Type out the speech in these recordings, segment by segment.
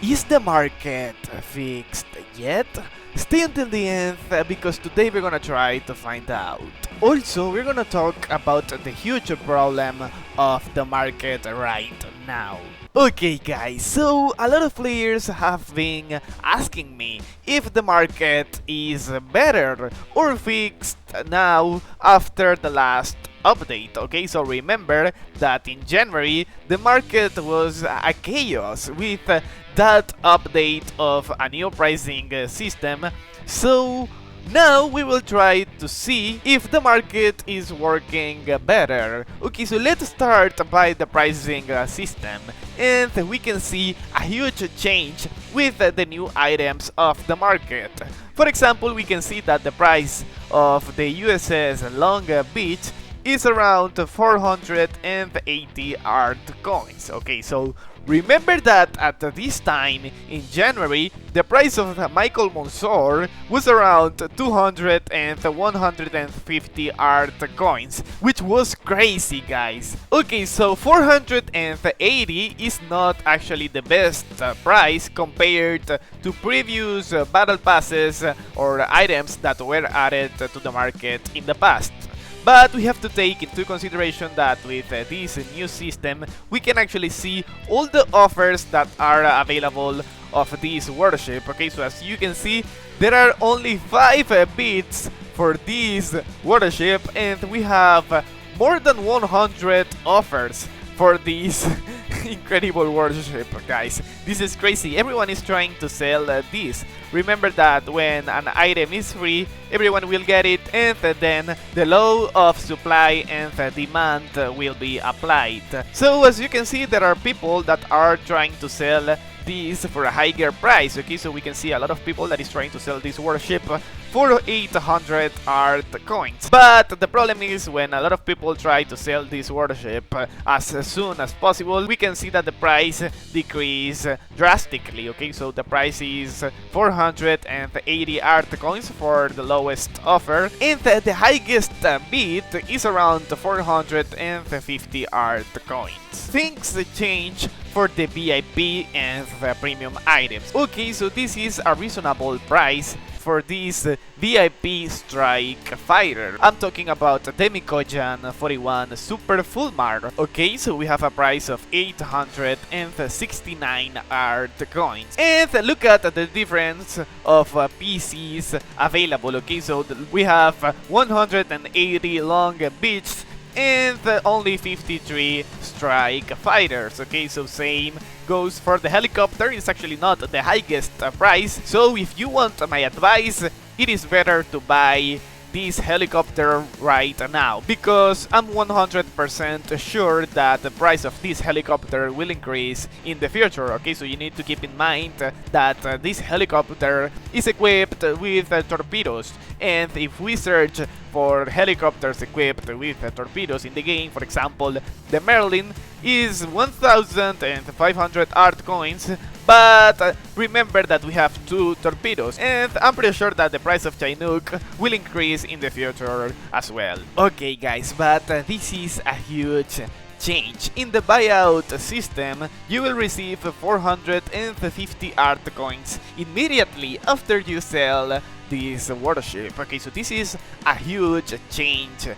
Is the market fixed yet? Stay until the end because today we're gonna try to find out. Also, we're gonna talk about the huge problem of the market right now. Okay guys, so a lot of players have been asking me if the market is better or fixed now after the last update. Okay, so remember that in January the market was a chaos with that update of a new pricing system. So now we will try to see if the market is working better. Okay, so let's start by the pricing system, and we can see a huge change with the new items of the market. For example, we can see that the price of the USS Long Beach is around 480 art coins. Okay, so remember that at this time in January, the price of the Michael Monsor was around 200 and 150 art coins, which was crazy, guys. Okay, so 480 is not actually the best price compared to previous battle passes or items that were added to the market in the past. But we have to take into consideration that with this new system, we can actually see all the offers that are available of this warship. Okay, so as you can see, there are only 5 bits for this warship, and we have more than 100 offers for this incredible warship, guys. This is crazy. Everyone is trying to sell this. Remember that when an item is free, everyone will get it, and then the law of supply and demand will be applied. So as you can see, there are people that are trying to sell this for a higher price. Okay, so we can see a lot of people that is trying to sell this warship for 800 art coins. But the problem is when a lot of people try to sell this warship as soon as possible, we can see that the price decrease drastically. Okay, so the price is 480 art coins for the lowest offer, and the highest bid is around 450 art coins. Things change for the VIP and the premium items. Okay, so this is a reasonable price for this VIP Strike Fighter. I'm talking about Demikojan 41 Super Fulmar. Okay, so we have a price of 869 art coins. And look at the difference of PCs available. Okay, so we have 180 Long Beach and only 53 Strike Fighters. Okay, so same goes for the helicopter. It's actually not the highest price, so if you want my advice, it is better to buy this helicopter right now, because I'm 100% sure that the price of this helicopter will increase in the future. Okay, so you need to keep in mind that this helicopter is equipped with torpedoes, and if we search for helicopters equipped with torpedoes in the game, for example, the Merlin is 1,500 art coins, but remember that we have 2 torpedoes, and I'm pretty sure that the price of Chinook will increase in the future as well. Okay guys, but this is a huge change. In the buyout system, you will receive 450 art coins immediately after you sell this warship. Okay, so this is a huge change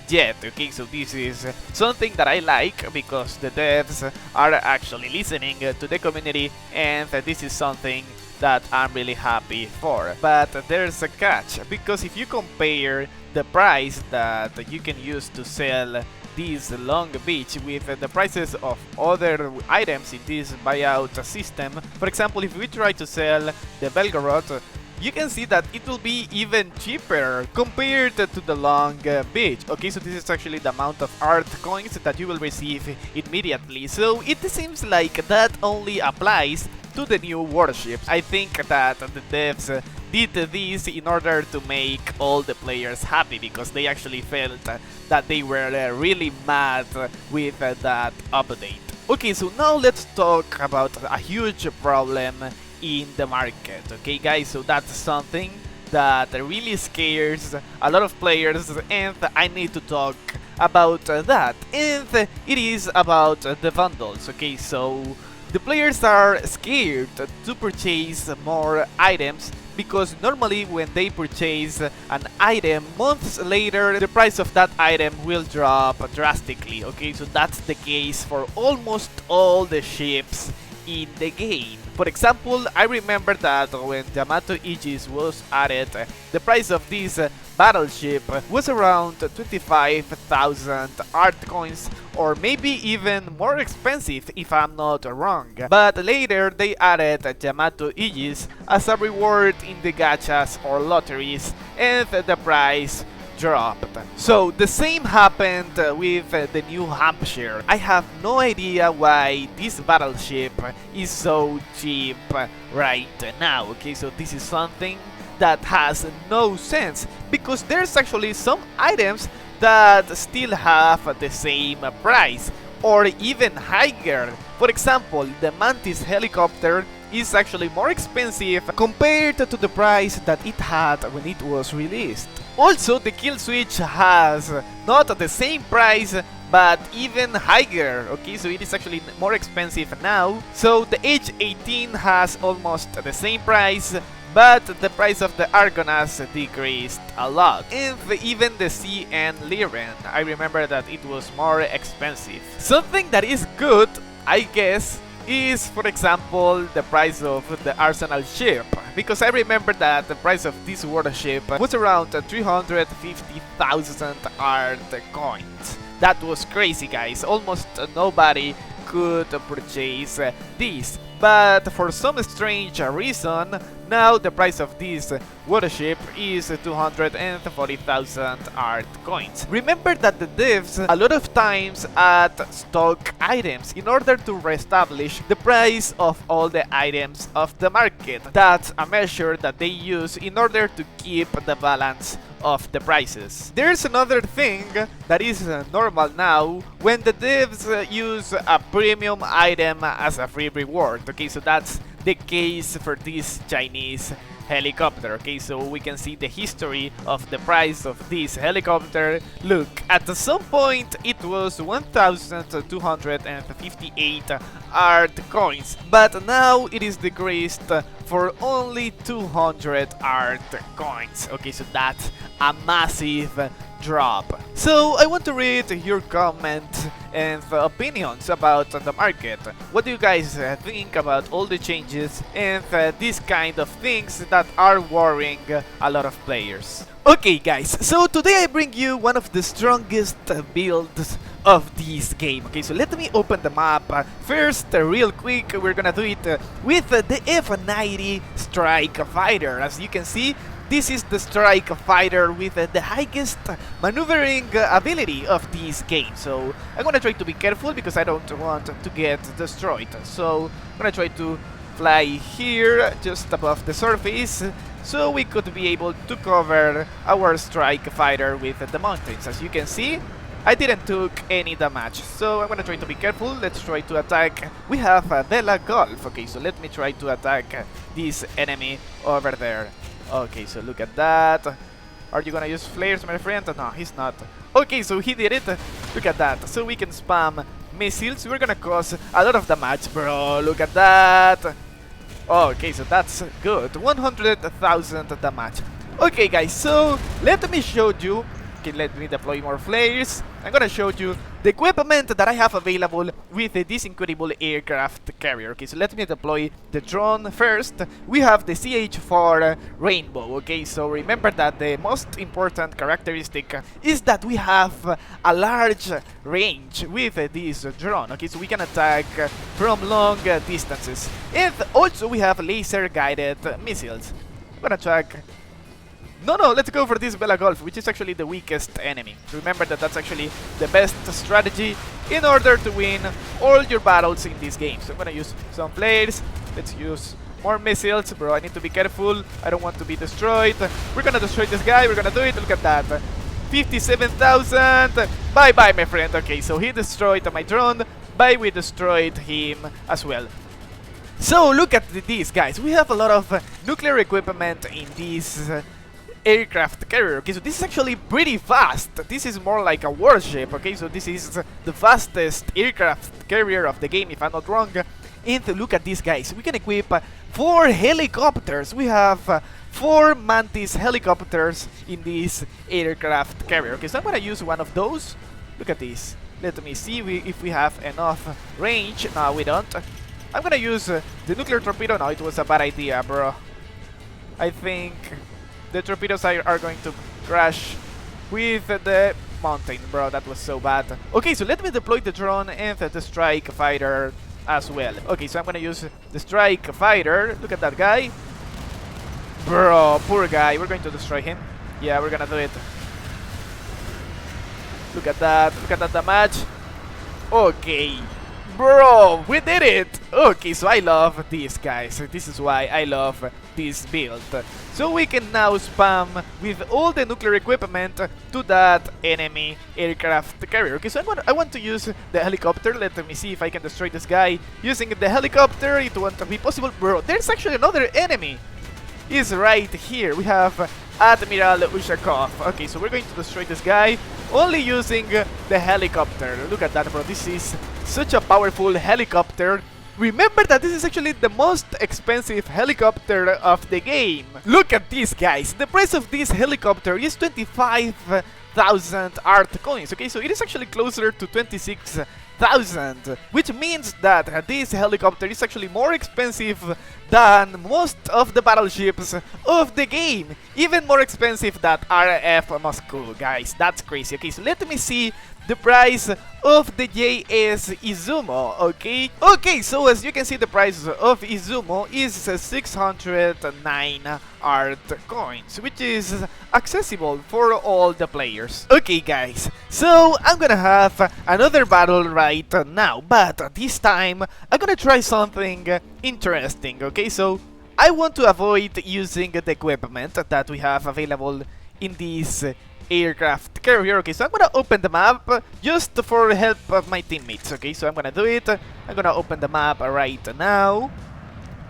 yet. Okay, so this is something that I like because the devs are actually listening to the community, and this is something that I'm really happy for. But there's a catch, because if you compare the price that you can use to sell this Long Beach with the prices of other items in this buyout system, for example, if we try to sell the Belgorod, you can see that it will be even cheaper compared to the Long Beach. Okay, so this is actually the amount of art coins that you will receive immediately. So it seems like that only applies to the new warships. I think that the devs did this in order to make all the players happy, because they actually felt that they were really mad with that update. Okay, so now let's talk about a huge problem in the market. Okay guys, so that's something that really scares a lot of players, and I need to talk about that, and it is about the bundles. Okay, so the players are scared to purchase more items because normally when they purchase an item, months later the price of that item will drop drastically. Okay, so that's the case for almost all the ships in the game. For example, I remember that when Yamato Aegis was added, the price of this battleship was around 25,000 art coins, or maybe even more expensive if I'm not wrong. But later they added Yamato Aegis as a reward in the gachas or lotteries, and the price dropped. So the same happened with the New Hampshire. I have no idea why this battleship is so cheap right now. Okay, so this is something that has no sense because there's actually some items that still have the same price or even higher. For example, the Mantis helicopter is actually more expensive compared to the price that it had when it was released. Also, the kill switch has not the same price but even higher. Okay, so it is actually more expensive now. So the H-18 has almost the same price, but the price of the Argonauts decreased a lot. And even the CN Liren, I remember that it was more expensive. Something that is good, I guess, is, for example, the price of the Arsenal ship, because I remember that the price of this warship was around 350,000 art coins. That was crazy, guys. Almost nobody could purchase this. But for some strange reason, now the price of this warship is 240,000 art coins. Remember that the devs a lot of times add stock items in order to reestablish the price of all the items of the market. That's a measure that they use in order to keep the balance of the prices. There's another thing that is normal now when the devs use a premium item as a free reward. Okay, so that's the case for this Chinese helicopter. Okay, so we can see the history of the price of this helicopter. Look, at some point it was 1,258 art coins, but now it is decreased for only 200 art coins. Okay, so that's a massive drop. So I want to read your comment and opinions about the market. What do you guys think about all the changes and these kind of things that are worrying a lot of players? Okay guys, so today I bring you one of the strongest builds of this game. Okay, so let me open the map. First, real quick, we're gonna do it with the F-90 Strike Fighter. As you can see, this is the Strike Fighter with the highest maneuvering ability of this game. So I'm gonna try to be careful because I don't want to get destroyed. So I'm gonna try to fly here just above the surface, so we could be able to cover our Strike Fighter with the mountains. As you can see, I didn't took any damage, so I'm gonna try to be careful. Let's try to attack. We have Vela Golf. Okay, so let me try to attack this enemy over there. Okay, so look at that. Are you gonna use flares, my friend? No, he's not. Okay, so he did it. Look at that. So we can spam missiles. We're gonna cause a lot of damage, bro. Look at that. Okay, so that's good. 100,000 damage. Okay, guys, so let me show you. Okay, let me deploy more flares. I'm gonna show you the equipment that I have available with this incredible aircraft carrier. Okay, so let me deploy the drone first. We have the CH-4 Rainbow. Okay, so remember that the most important characteristic is that we have a large range with this drone. Okay, so we can attack from long distances. And also we have laser guided missiles. I'm gonna check. No, let's go for this Bella Golf, which is actually the weakest enemy. Remember that that's actually the best strategy in order to win all your battles in this game. So I'm gonna use some flares. Let's use more missiles. Bro, I need to be careful. I don't want to be destroyed. We're gonna destroy this guy. We're gonna do it. Look at that. 57,000. Bye-bye, my friend. Okay, so he destroyed my drone. Bye, we destroyed him as well. So look at this, guys. We have a lot of nuclear equipment in this aircraft carrier. Okay, so this is actually pretty fast. This is more like a warship. Okay, so this is the fastest aircraft carrier of the game, if I'm not wrong. And look at these guys. We can equip 4 helicopters. We have 4 Mantis helicopters in this aircraft carrier. Okay, so I'm gonna use one of those. Look at this. Let me see if we have enough range. No, we don't. I'm gonna use the nuclear torpedo. No, it was a bad idea, bro. I think the torpedoes are going to crash with the mountain, bro. That was so bad. Okay, so let me deploy the drone and the strike fighter as well. Okay, so I'm gonna use the strike fighter. Look at that guy. Bro, poor guy. We're going to destroy him. Yeah, we're gonna do it. Look at that. Look at that damage. Okay. Bro, we did it! Okay, so I love these guys. This is why I love this build. So we can now spam with all the nuclear equipment to that enemy aircraft carrier. Okay, so I want to use the helicopter. Let me see if I can destroy this guy using the helicopter. It won't be possible. Bro, there's actually another enemy. Is right here. We have Admiral Ushakov. Okay, so we're going to destroy this guy only using the helicopter. Look at that, bro. This is such a powerful helicopter. Remember that this is actually the most expensive helicopter of the game. Look at this, guys. The price of this helicopter is 25,000 art coins. Okay, so it is actually closer to 26,000, which means that this helicopter is actually more expensive than most of the battleships of the game. Even more expensive than RF Moscow, guys. That's crazy. Okay, so let me see the price of the JS Izumo, okay? Okay, so as you can see, the price of Izumo is 609 art coins, which is accessible for all the players. Okay, guys, so I'm gonna have another battle right now, but this time I'm gonna try something interesting, okay? So I want to avoid using the equipment that we have available in this aircraft carrier. Okay, so I'm gonna open the map just for help of my teammates. Okay, so I'm gonna do it. I'm gonna open the map right now.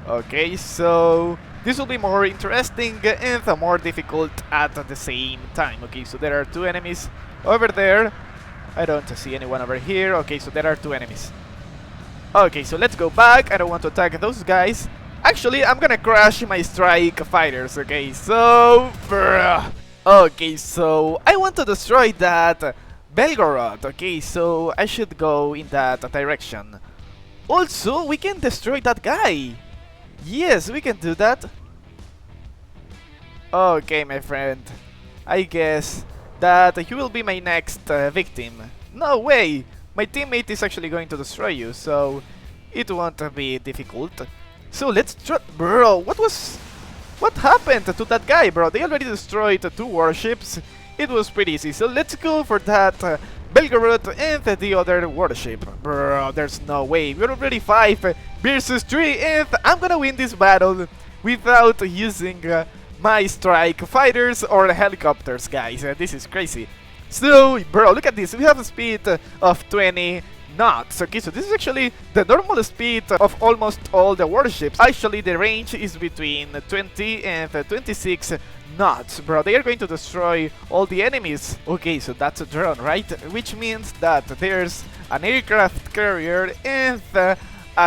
Okay, so this will be more interesting and more difficult at the same time. Okay, so there are 2 enemies over there. I don't see anyone over here. Okay, so there are 2 enemies. Okay, so let's go back. I don't want to attack those guys. Actually, I'm gonna crash my strike fighters. Okay, so okay, so I want to destroy that Belgorod. Okay, so I should go in that direction. Also, we can destroy that guy. Yes, we can do that. Okay, my friend. I guess that you will be my next victim. No way! My teammate is actually going to destroy you, so it won't be difficult. So let's try. Bro, what happened to that guy, bro? They already destroyed 2 warships. It was pretty easy, so let's go for that Belgorod and the other warship. Bro, there's no way. We're already 5 versus 3, and I'm gonna win this battle without using my strike fighters or helicopters, guys. This is crazy. So, bro, look at this. We have a speed of 20 knots. Okay, so this is actually the normal speed of almost all the warships. Actually, the range is between 20 and 26 knots, bro. They are going to destroy all the enemies. Okay, so that's a drone, right? Which means that there's an aircraft carrier and a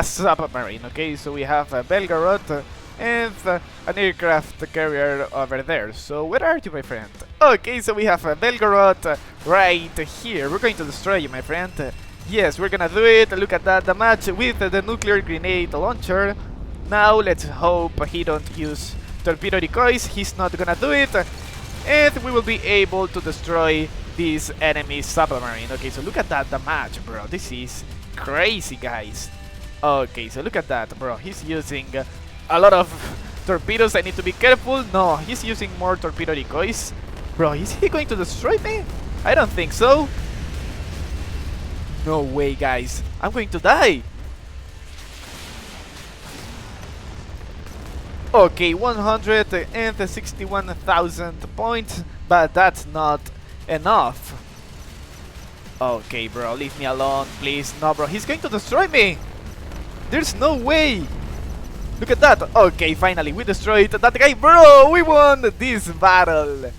submarine. Okay, so we have a Belgorod and an aircraft carrier over there. So where are you, my friend? Okay, so we have a Belgorod right here. We're going to destroy you, my friend. Yes, we're gonna do it. Look at that, the match with the nuclear grenade launcher. Now let's hope he don't use torpedo decoys. He's not gonna do it, and we will be able to destroy this enemy submarine. Okay, so look at that, the match, bro. This is crazy, guys. Okay, so look at that, bro. He's using a lot of torpedoes. I need to be careful. No, he's using more torpedo decoys. Bro, is he going to destroy me? I don't think so. No way, guys. I'm going to die. Okay, 161,000 points, but that's not enough. Okay, bro, leave me alone, please. No, bro, he's going to destroy me. There's no way. Look at that. Okay, finally, we destroyed that guy. Bro, we won this battle.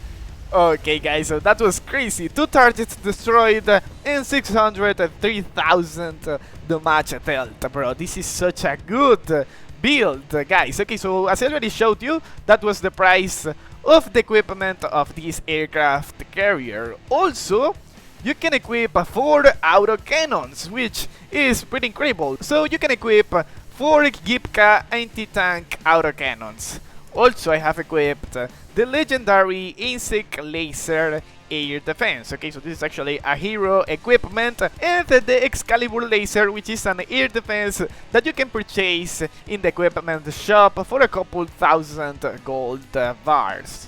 Okay, guys, so that was crazy. 2 targets destroyed and 603,000 damage dealt, bro. This is such a good build, guys. Okay, so as I already showed you, that was the price of the equipment of this aircraft carrier. Also, you can equip 4 auto cannons, which is pretty incredible. So you can equip 4 Gipka anti-tank auto cannons. Also, I have equipped the legendary insect laser air defense. Okay, so this is actually a hero equipment, and the Excalibur laser, which is an air defense that you can purchase in the equipment shop for a couple thousand gold bars.